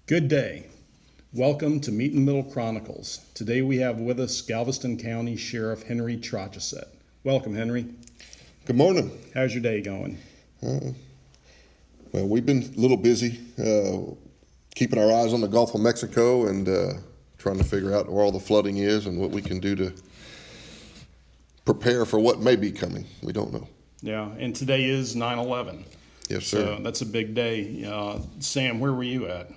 Good day. Welcome to Meet in the Middle Chronicles. Today we have with us Galveston County Sheriff Henry Trochesset. Welcome, Henry. Good morning. How's your day going? Well, we've been a little busy keeping our eyes on the Gulf of Mexico and trying to figure out where all the flooding is and what we can do to prepare for what may be coming. We don't know. Yeah, and today is 9/11. Yes, sir. So that's a big day. Sam, where were you at?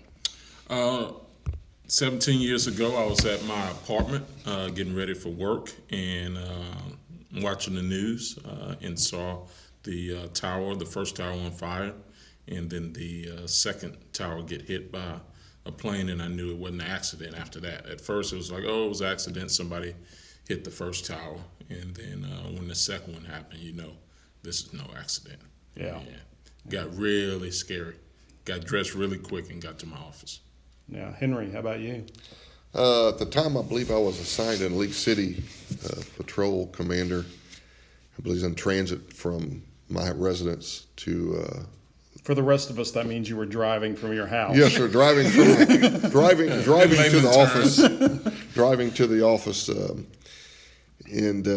17 years ago, I was at my apartment getting ready for work and watching the news and saw the tower, the first tower on fire, and then the second tower get hit by a plane, and I knew it wasn't an accident after that. At first, it was like, oh, it was an accident. Somebody hit the first tower. And then when the second one happened, you know, this is no accident. Yeah. Got really scary. Got dressed really quick and got to my office. Yeah. Henry, how about you? At the time, I believe I was assigned in League City patrol commander. I believe in transit from my residence to. For the rest of us, that means you were driving from your house. Yes, sir. Driving to the office. Driving to the office, and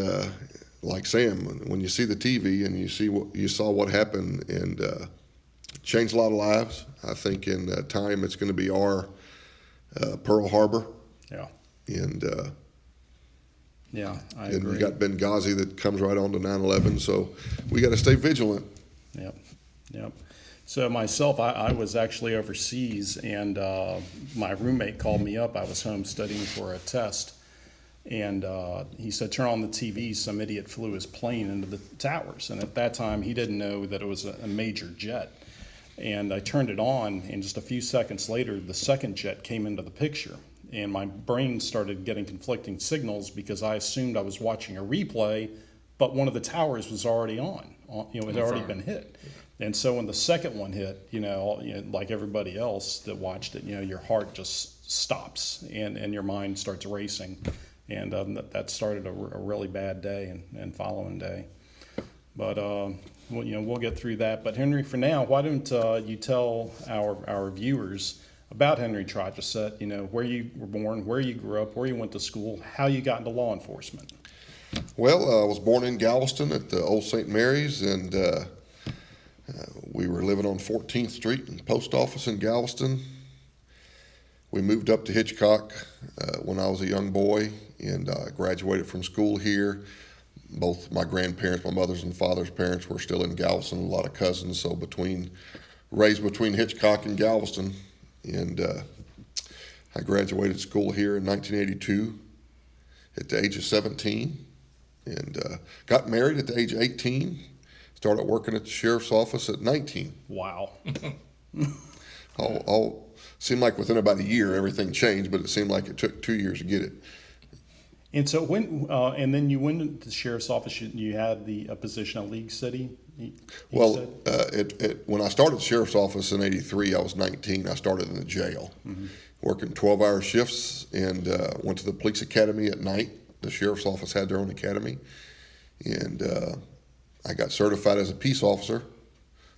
like Sam, when you see the TV and you saw what happened, and changed a lot of lives. I think in time it's going to be our Pearl Harbor. Yeah. And yeah, I and agree. you got Benghazi that comes right on to 9/11. So we got to stay vigilant. Yep. So myself, I was actually overseas, and my roommate called me up. I was home studying for a test, and he said, turn on the TV. Some idiot flew his plane into the towers. And at that time, he didn't know that it was a major jet. And I turned it on, and just a few seconds later, the second jet came into the picture. And my brain started getting conflicting signals because I assumed I was watching a replay, but one of the towers was already on. It had already been hit. And so when the second one hit, like everybody else that watched it, your heart just stops and your mind starts racing. And that started a really bad day and following day. But we'll get through that. But Henry, for now, why don't you tell our viewers about Henry Trochesset? Where you were born, where you grew up, where you went to school, how you got into law enforcement. Well, I was born in Galveston at the Old St. Mary's, and we were living on 14th Street in the post office in Galveston. We moved up to Hitchcock when I was a young boy, and graduated from school here. Both my grandparents, my mother's and father's parents, were still in Galveston, a lot of cousins, so raised between Hitchcock and Galveston. And I graduated school here in 1982 at the age of 17, and got married at the age of 18, started working at the sheriff's office at 19. Wow. all seemed like within about a year everything changed, but it seemed like it took 2 years to get it. And so and then you went into the sheriff's office. You had a position at League City. When I started the sheriff's office in '83, I was 19. I started in the jail, working 12-hour shifts, and went to the police academy at night. The sheriff's office had their own academy, and I got certified as a peace officer.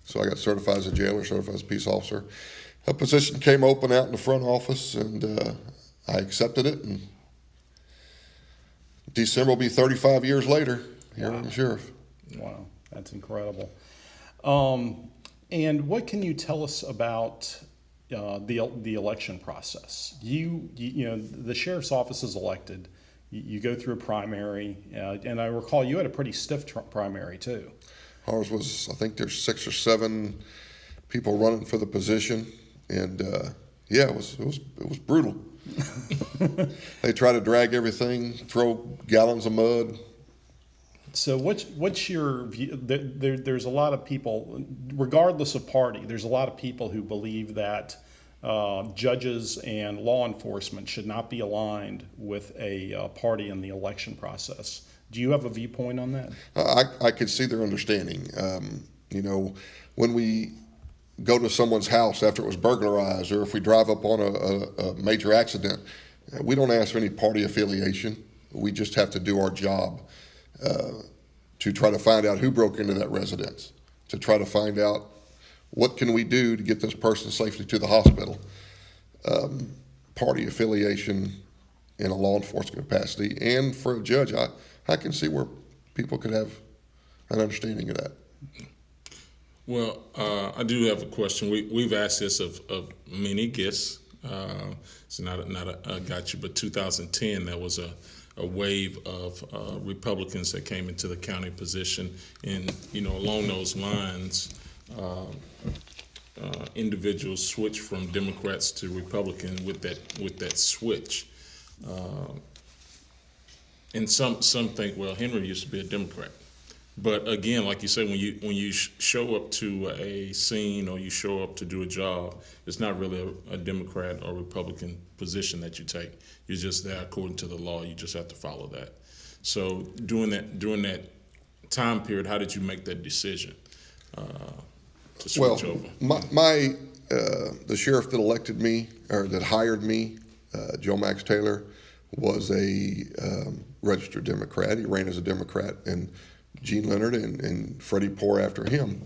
So I got certified as a jailer, certified as a peace officer. A position came open out in the front office, and I accepted it. And December will be 35 years later here I'm sheriff. Wow, that's incredible. And what can you tell us about the election process? The sheriff's office is elected. You go through a primary, and I recall you had a pretty stiff primary too. Ours was, I think there's 6 or 7 people running for the position, and it was brutal. They try to drag everything, throw gallons of mud. So what's your view? There's a lot of people, regardless of party, there's a lot of people who believe that judges and law enforcement should not be aligned with a party in the election process. Do you have a viewpoint on that? I could see their understanding. When we go to someone's house after it was burglarized, or if we drive up on a major accident, we don't ask for any party affiliation. We just have to do our job to try to find out who broke into that residence, to try to find out what can we do to get this person safely to the hospital. party affiliation in a law enforcement capacity. And for a judge, I can see where people could have an understanding of that. Well, I do have a question. We've asked this of many guests. It's not a gotcha, but 2010, there was a wave of Republicans that came into the county position, and along those lines, individuals switched from Democrats to Republican with that switch. And some think, well, Henry used to be a Democrat. But again, like you say, when you show up to a scene or you show up to do a job, it's not really a Democrat or Republican position that you take. You're just there according to the law. You just have to follow that. So during that time period, how did you make that decision to switch over? The sheriff that elected me or that hired me, Joe Max Taylor, was a registered Democrat. He ran as a Democrat, and Gene Leonard and Freddie Poore after him.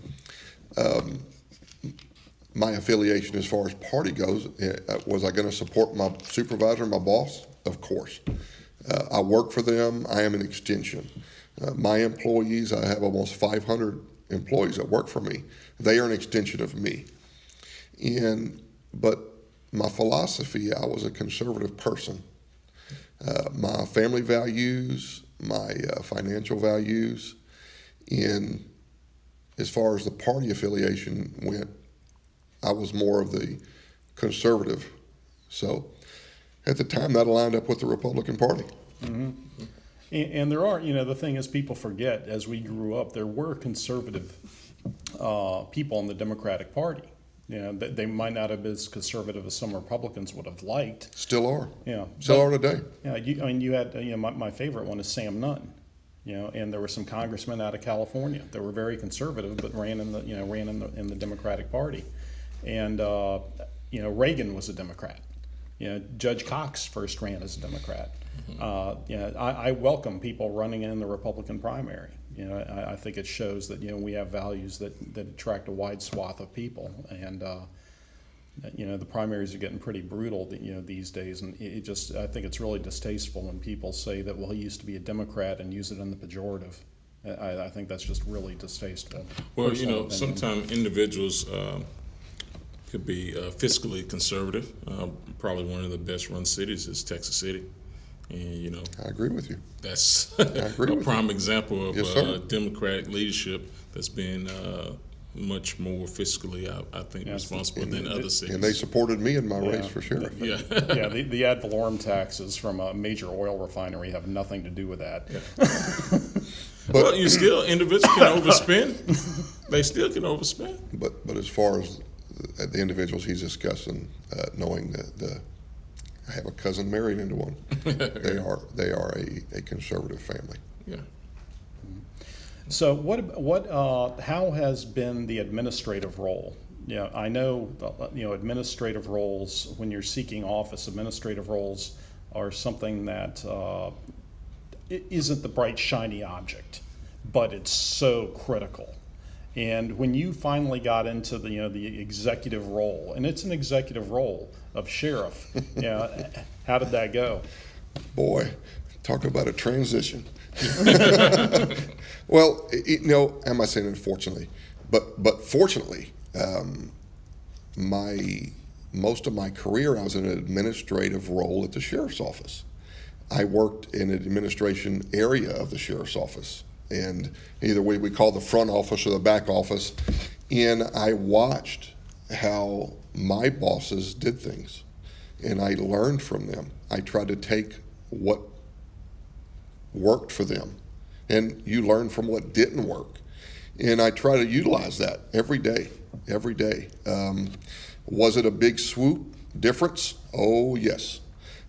My affiliation as far as party goes, was I going to support my supervisor, my boss? Of course. I work for them. I am an extension. My employees, I have almost 500 employees that work for me. They are an extension of me. But my philosophy, I was a conservative person. My family values, my financial values, and as far as the party affiliation went, I was more of the conservative. So at the time, that aligned up with the Republican Party. Mm-hmm. And there are, the thing is, people forget, as we grew up, there were conservative people in the Democratic Party. They might not have been as conservative as some Republicans would have liked. Still are. Yeah. Still are today. Yeah. You had, my favorite one is Sam Nunn. And there were some congressmen out of California that were very conservative, but ran in the Democratic Party. And Reagan was a Democrat. Judge Cox first ran as a Democrat. I welcome people running in the Republican primary. I think it shows that we have values that attract a wide swath of people, and the primaries are getting pretty brutal these days, and I think it's really distasteful when people say that, well, he used to be a Democrat, and use it in the pejorative. I think that's just really distasteful. Well, sometimes individuals could be fiscally conservative. Probably one of the best run cities is Texas City. And, I agree with you. That's a prime example of Yes, Democratic leadership that's been much more fiscally, I think, responsible than other cities. And they supported me in my race for sheriff. Yeah. The ad valorem taxes from a major oil refinery have nothing to do with that. Yeah. But individuals can overspend. They still can overspend. But as far as the individuals he's discussing, knowing that I have a cousin married into one, they are a conservative family. Yeah. So how has been the administrative role? I know, administrative roles, when you're seeking office, administrative roles are something that it isn't the bright, shiny object, but it's so critical. And when you finally got into the executive role, and it's an executive role of sheriff, how did that go? Boy, talk about a transition. Well, am I saying unfortunately? But fortunately, most of my career I was in an administrative role at the sheriff's office. I worked in an administration area of the sheriff's office, and either we call the front office or the back office, and I watched how my bosses did things, and I learned from them. I tried to take what worked for them, and you learn from what didn't work, and I try to utilize that every day. Was it a big swoop difference? Oh, yes.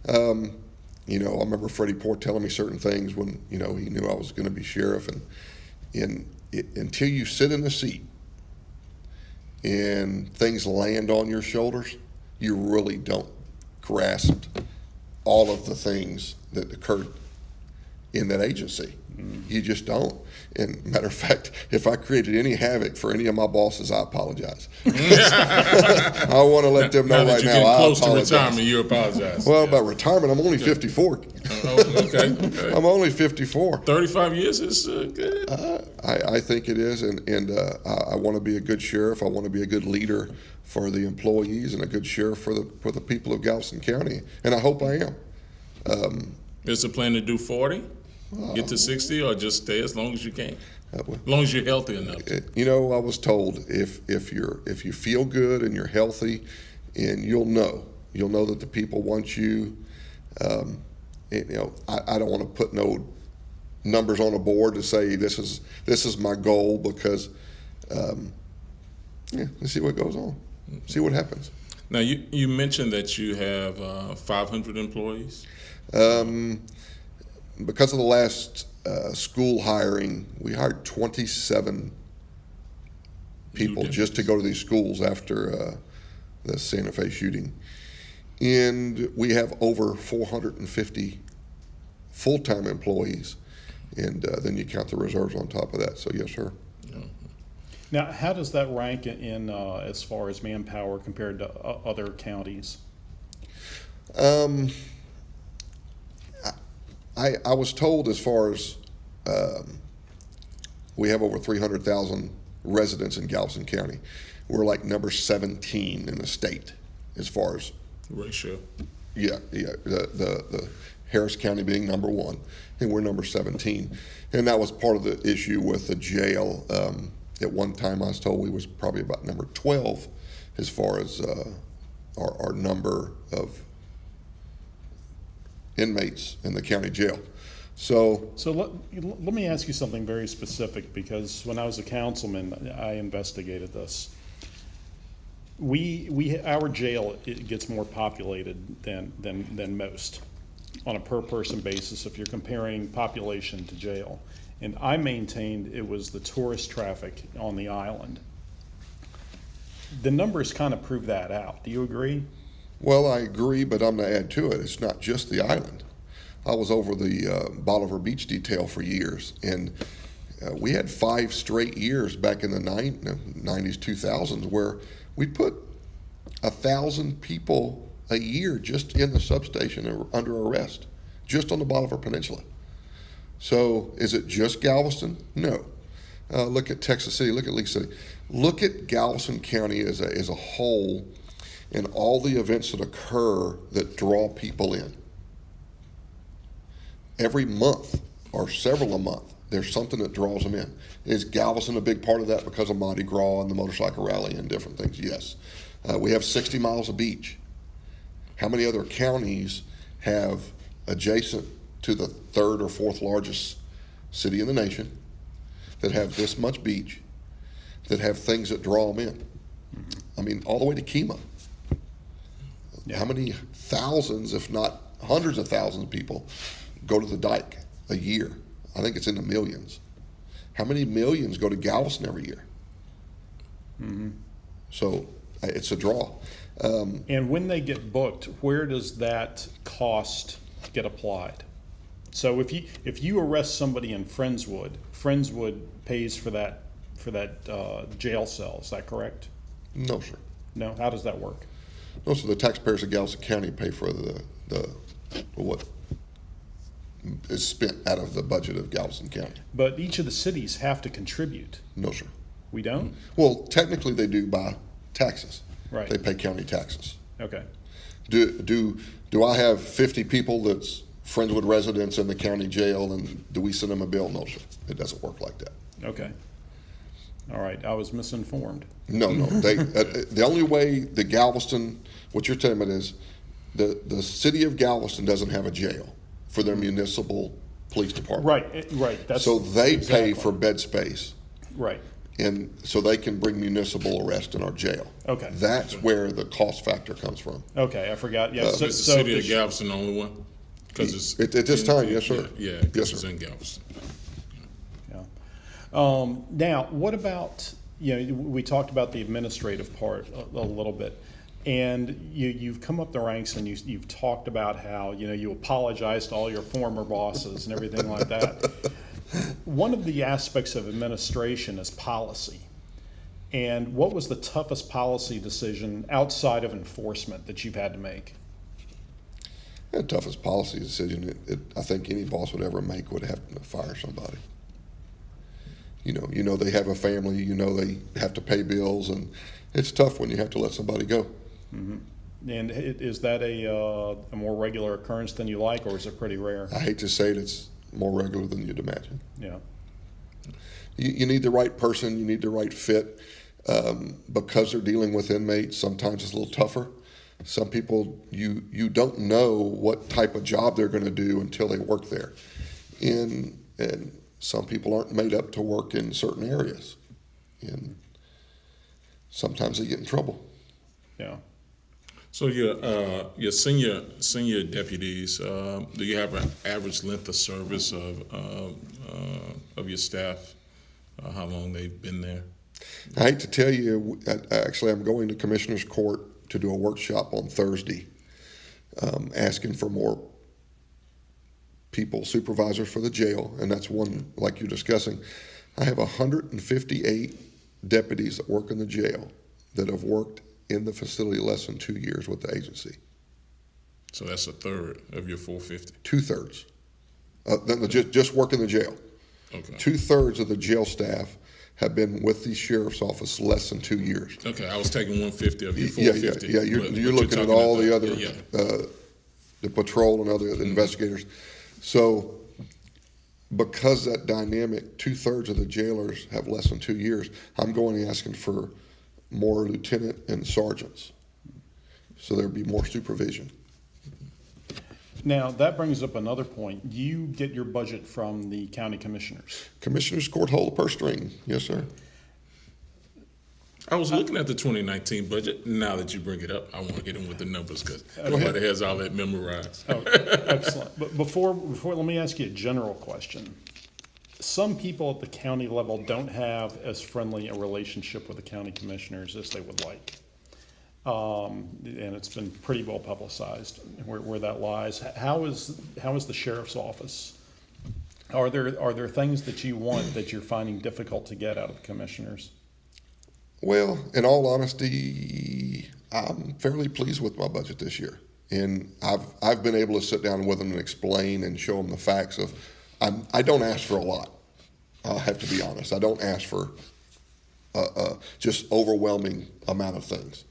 I remember Freddie Poore telling me certain things when, he knew I was going to be sheriff. And until you sit in the seat and things land on your shoulders, you really don't grasp all of the things that occurred in that agency. You just don't. And matter of fact, if I created any havoc for any of my bosses, I apologize. I want to let them know Now that right you're now, getting I close to apologize. retirement, you apologize. Well, about retirement, I'm only 54. Okay. I'm only 54. 35 years is good. I think it is, and I want to be a good sheriff. I want to be a good leader for the employees and a good sheriff for the people of Galveston County, and I hope I am. Is the plan to do 40? Get to 60, or just stay as long as you can? As long as you're healthy enough. You know, I was told if you feel good and you're healthy, and you'll know that the people want you. You know, I don't want to put no numbers on a board to say this is my goal, because let's see what goes on, see what happens. Now, you mentioned that you have 500 employees. Because of the last school hiring, we hired 27 people just to go to these schools after the Santa Fe shooting. And we have over 450 full-time employees. And then you count the reserves on top of that. So, yes, sir. Now, how does that rank in as far as manpower compared to other counties? I was told, as far as we have over 300,000 residents in Galveston County, we're like number 17 in the state as far as Ratio. the Harris County being number 1, and we're number 17. And that was part of the issue with the jail. At one time, I was told we was probably about number 12 as far as our number of inmates in the county jail. So let me ask you something very specific, because when I was a councilman, I investigated this. Our jail, it gets more populated than most on a per person basis if you're comparing population to jail. And I maintained it was the tourist traffic on the island. The numbers kind of prove that out. Do you agree? Well, I agree, but I'm going to add to it. It's not just the island. I was over the Bolivar Beach detail for years, and we had 5 straight years back in the 90s, 2000s, where we put 1,000 people a year just in the substation under arrest, just on the Bolivar Peninsula. So is it just Galveston? No. Look at Texas City, look at League City. Look at Galveston County as a whole, and all the events that occur that draw people in. Every month, or several a month, there's something that draws them in. Is Galveston a big part of that because of Mardi Gras and the motorcycle rally and different things? Yes. We have 60 miles of beach. How many other counties have adjacent to the 3rd or 4th largest city in the nation that have this much beach, that have things that draw them in? I mean, all the way to Kemah. Yeah. How many thousands, if not hundreds of thousands of people go to the dike a year? I think it's in the millions. How many millions go to Galveston every year? Mm-hmm. So it's a draw. And when they get booked, where does that cost get applied? So if you arrest somebody in Friendswood pays for that jail cell. Is that correct? No, sir. No. How does that work? No, so the taxpayers of Galveston County pay for what is spent out of the budget of Galveston County. But each of the cities have to contribute. No, sir. We don't? Well, technically they do by taxes. Right. They pay county taxes. Okay. Do I have 50 people that's Friendswood residents in the county jail, and do we send them a bill? No, sir. It doesn't work like that. Okay. All right. I was misinformed. No. They the only way the Galveston, what you're telling me is, the city of Galveston doesn't have a jail for their municipal police department. Right. That's so they exactly. pay for bed space. Right. And so they can bring municipal arrest in our jail. Okay. That's where the cost factor comes from. Okay, I forgot. Yeah. Is the city of Galveston the only one? Because it's at this time, yes, sir. Yeah, yes, it's sir. in Galveston. Yeah. Now, what about, we talked about the administrative part a little bit. And you've come up the ranks and you've talked about how, you apologize to all your former bosses and everything like that. One of the aspects of administration is policy. And what was the toughest policy decision outside of enforcement that you've had to make? The toughest policy decision I think any boss would ever make would have to fire somebody. You know they have a family, they have to pay bills, and it's tough when you have to let somebody go. Mm-hmm. And is that a more regular occurrence than you like, or is it pretty rare? I hate to say it, it's more regular than you'd imagine. Yeah. You need the right person, you need the right fit. Because they're dealing with inmates, sometimes it's a little tougher. Some people, you don't know what type of job they're going to do until they work there. And some people aren't made up to work in certain areas. And sometimes they get in trouble. Yeah. So your senior deputies, do you have an average length of service of your staff? How long they've been there? I hate to tell you, actually, I'm going to Commissioner's Court to do a workshop on Thursday, asking for more people, supervisors for the jail, and that's one like you're discussing. I have 158 deputies that work in the jail that have worked in the facility less than 2 years with the agency. So that's a third of your 450. 2/3. Just work in the jail. Okay. 2/3 of the jail staff have been with the sheriff's office less than 2 years. Okay, I was taking 150 of your Yeah, 450. yeah. You're looking at talking all the about- other, yeah. the patrol and other investigators. So because that dynamic, 2/3 of the jailers have less than 2 years, I'm going and asking for more lieutenant and sergeants. So there'd be more supervision. Now, that brings up another point. You get your budget from the county commissioners. Commissioner's Court hold the purse string. Yes, sir. I was looking at the 2019 budget. Now that you bring it up, I want to get in with the numbers because everybody has all that memorized. Oh, excellent. But before, let me ask you a general question. Some people at the county level don't have as friendly a relationship with the county commissioners as they would like. And it's been pretty well publicized where that lies. How is the sheriff's office? Are there things that you want that you're finding difficult to get out of the commissioners? Well, in all honesty, I'm fairly pleased with my budget this year. And I've been able to sit down with them and explain and show them the facts of, I don't ask for a lot. I have to be honest. I don't ask for just overwhelming amount of things.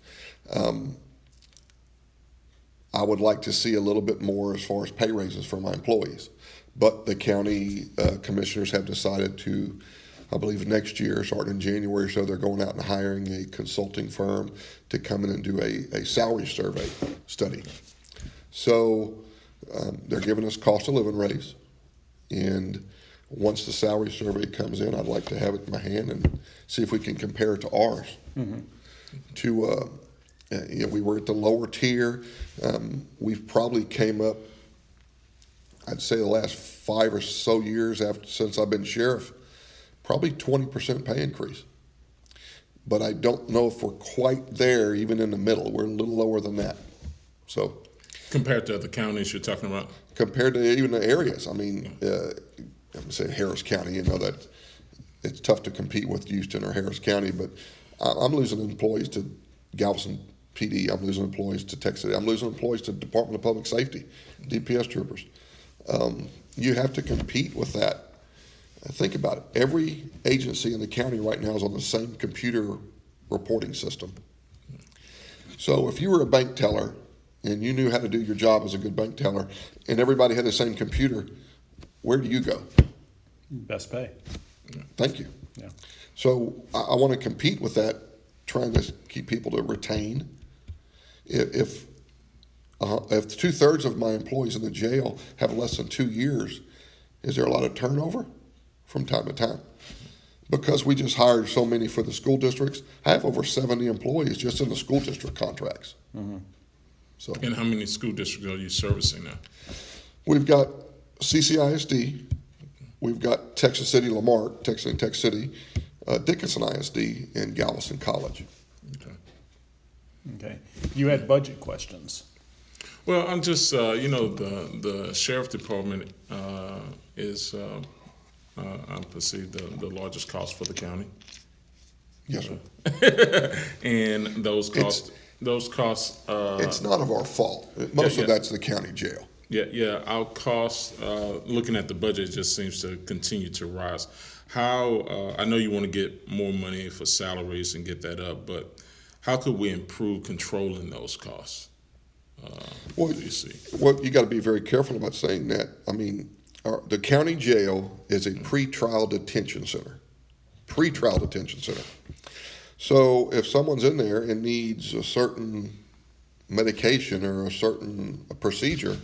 I would like to see a little bit more as far as pay raises for my employees. But the county commissioners have decided to, I believe next year, starting in January or so, they're going out and hiring a consulting firm to come in and do a salary survey study. So they're giving us cost of living raise. And once the salary survey comes in, I'd like to have it in my hand and see if we can compare it to ours. Mm-hmm. We were at the lower tier. We've probably came up, I'd say the last 5 or so years since I've been sheriff, probably 20% pay increase. But I don't know if we're quite there, even in the middle. We're a little lower than that. So compared to other counties you're talking about? Compared to even the areas. I mean, I'm saying Harris County, that it's tough to compete with Houston or Harris County, but I'm losing employees to Galveston PD. I'm losing employees to Texas. I'm losing employees to Department of Public Safety, DPS troopers. You have to compete with that. Think about it. Every agency in the county right now is on the same computer reporting system. So if you were a bank teller and you knew how to do your job as a good bank teller and everybody had the same computer, where do you go? Best pay. Thank you. Yeah. So I want to compete with that, trying to keep people to retain. If 2/3 of my employees in the jail have less than 2 years, is there a lot of turnover from time to time? Because we just hired so many for the school districts, I have over 70 employees just in the school district contracts. Mm-hmm. So. And how many school districts are you servicing now? We've got CCISD, we've got Texas City Lamarck, Texas and Tech City, Dickinson ISD, and Galveston College. Okay. Okay. You had budget questions. Well, I'm just, the sheriff department is, I perceive, the largest cost for the county. Yes, sir. And those costs, It's not of our fault. Most yeah. of that's the county jail. yeah, our costs, looking at the budget, just seems to continue to rise. How, I know you want to get more money for salaries and get that up, but how could we improve controlling those costs? Well, Do you see? well, you got to be very careful about saying that. I mean, the county jail is a pretrial detention center. Pretrial detention center. So if someone's in there and needs a certain medication or a certain procedure,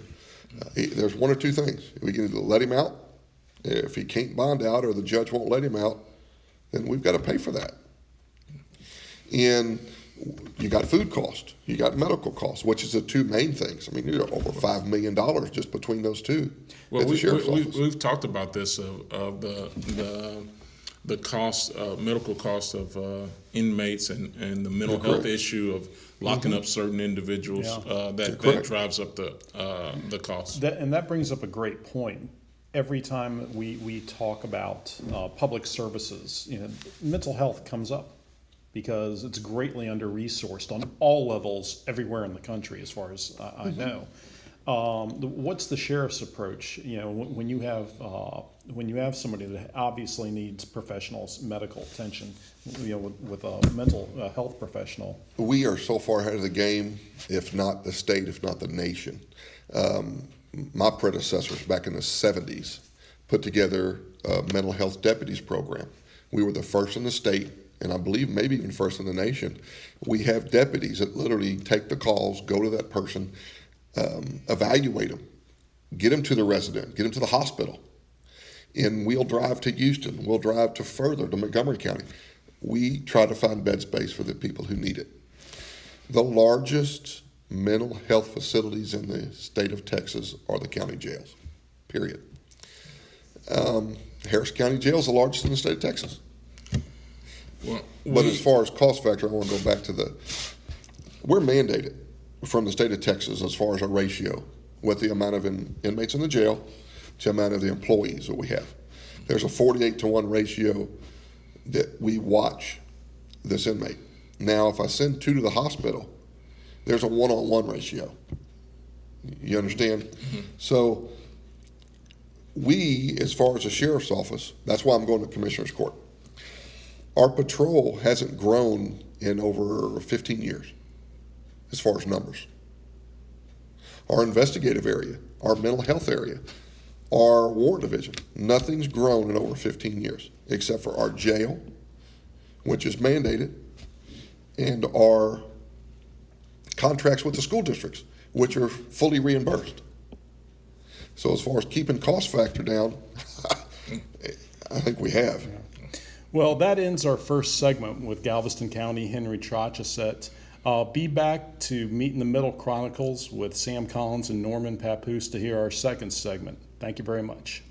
there's one or two things. We can either let him out. If he can't bond out or the judge won't let him out, then we've got to pay for that. And you got food costs, you got medical costs, which is the two main things. I mean, you're over $5 million just between those two at the sheriff's office. We've talked about this of the cost, medical costs of inmates and the mental You're health correct. issue of locking up certain individuals. Yeah. That correct. drives up the cost. And that brings up a great point. Every time we talk about public services, mental health comes up because it's greatly under-resourced on all levels everywhere in the country, as far as I know. What's the sheriff's approach? When you have somebody that obviously needs professional medical attention, with a mental health professional. We are so far ahead of the game, if not the state, if not the nation. My predecessors back in the 70s put together a mental health deputies program. We were the first in the state, and I believe maybe even first in the nation. We have deputies that literally take the calls, go to that person, evaluate them, get them to the resident, get them to the hospital. And we'll drive to Houston, we'll drive to further to Montgomery County. We try to find bed space for the people who need it. The largest mental health facilities in the state of Texas are the county jails, period. Harris County Jail is the largest in the state of Texas. Well, But as far as cost factor, I want to go back to we're mandated from the state of Texas as far as our ratio with the amount of inmates in the jail to the amount of the employees that we have. There's a 48-to-1 ratio that we watch this inmate. Now, if I send 2 to the hospital, there's a 1-on-1 ratio. You understand? Mm-hmm. So we, as far as the sheriff's office, that's why I'm going to commissioner's court. Our patrol hasn't grown in over 15 years as far as numbers. Our investigative area, our mental health area, our warrant division, nothing's grown in over 15 years except for our jail, which is mandated, and our contracts with the school districts, which are fully reimbursed. So as far as keeping cost factor down, I think we have. Well, that ends our first segment with Galveston County Henry Trochesset. Be back to Meet in the Middle Chronicles with Sam Collins and Norman Pappous to hear our second segment. Thank you very much.